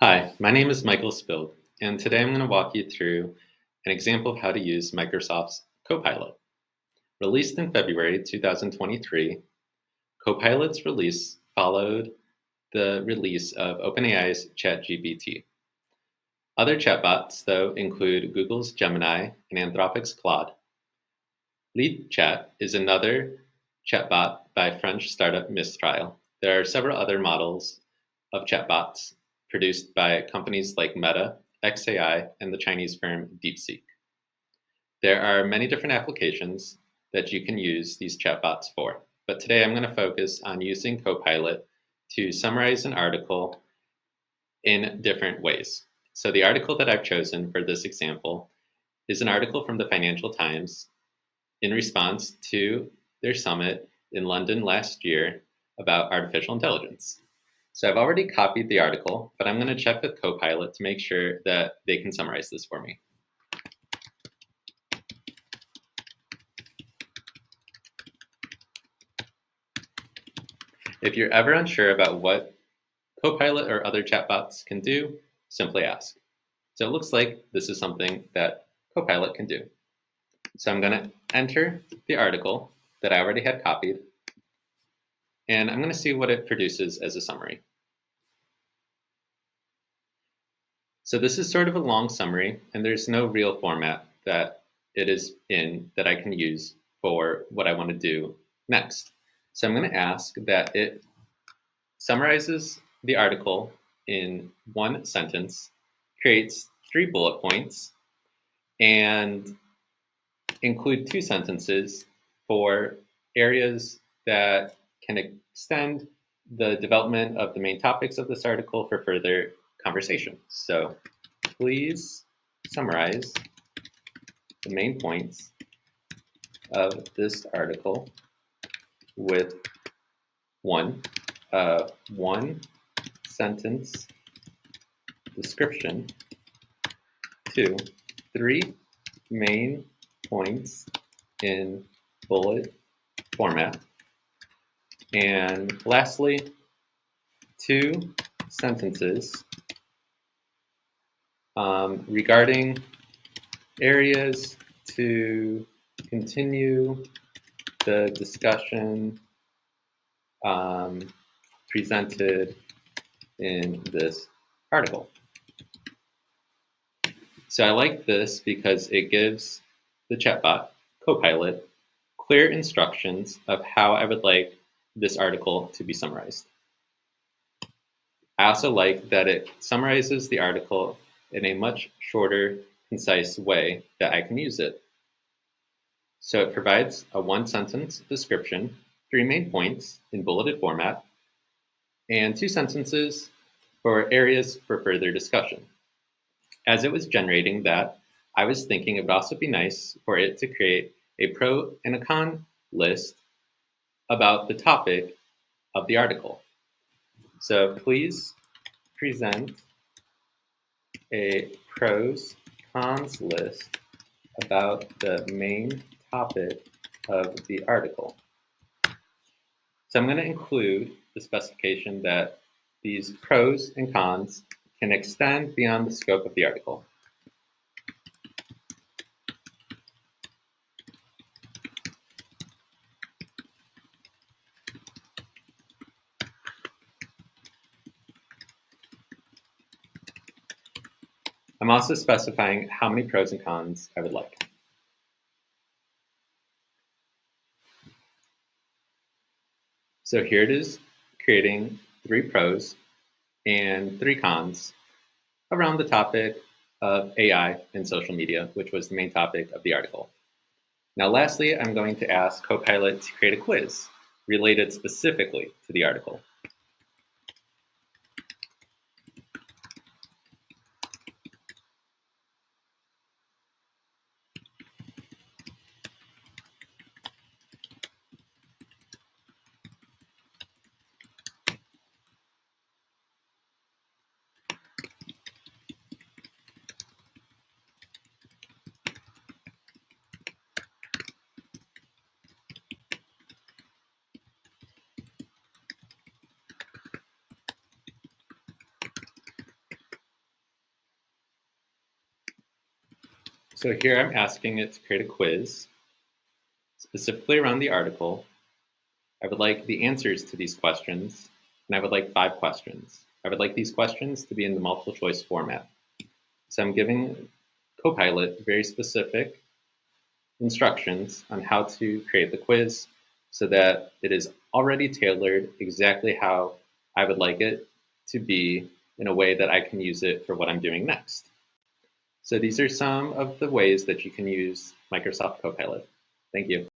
Hi, my name is Michael Spild, and today I'm going to walk you through an example of how to use Microsoft's Copilot. Released in February 2023, Copilot's release followed the release of OpenAI's ChatGPT. Other chatbots, though, include Google's Gemini and Anthropic's Claude. LeadChat is another chatbot by French startup Mistral. There are several other models of chatbots produced by companies like Meta, xAI, and the Chinese firm DeepSeek. There are many different applications that you can use these chatbots for, but today I'm going to focus on using Copilot to summarize an article in different ways. So the article that I've chosen for this example is an article from the Financial Times in response to their summit in London last year about artificial intelligence. So I've already copied the article, but I'm going to check with Copilot to make sure that they can summarize this for me. If you're ever unsure about what Copilot or other chatbots can do, simply ask. So it looks like this is something that Copilot can do. So I'm going to enter the article that I already had copied, and I'm going to see what it produces as a summary. So this is sort of a long summary, and there's no real format that it is in that I can use for what I want to do next. So I'm going to ask that it summarizes the article in one sentence, creates 3 bullet points, and include 2 sentences for areas that can extend the development of the main topics of this article for further conversation. So please summarize the main points of this article with one sentence description, 2, 3 main points in bullet format, and lastly, 2 sentences regarding areas to continue the discussion presented in this article. So I like this because it gives the chatbot, Copilot, clear instructions of how I would like this article to be summarized. I also like that it summarizes the article in a much shorter, concise way that I can use it. So it provides a 1-sentence description, 3 main points in bulleted format, and 2 sentences for areas for further discussion. As it was generating that, I was thinking it would also be nice for it to create a pro and a con list about the topic of the article. So please present a pros cons list about the main topic of the article. So I'm going to include the specification that these pros and cons can extend beyond the scope of the article. I'm also specifying how many pros and cons I would like. So here it is, creating 3 pros and 3 cons around the topic of AI and social media, which was the main topic of the article. Now, lastly, I'm going to ask Copilot to create a quiz related specifically to the article. So here I'm asking it to create a quiz, specifically around the article. I would like the answers to these questions, and I would like 5 questions. I would like these questions to be in the multiple choice format. So I'm giving Copilot very specific instructions on how to create the quiz so that it is already tailored exactly how I would like it to be in a way that I can use it for what I'm doing next. So these are some of the ways that you can use Microsoft Copilot. Thank you.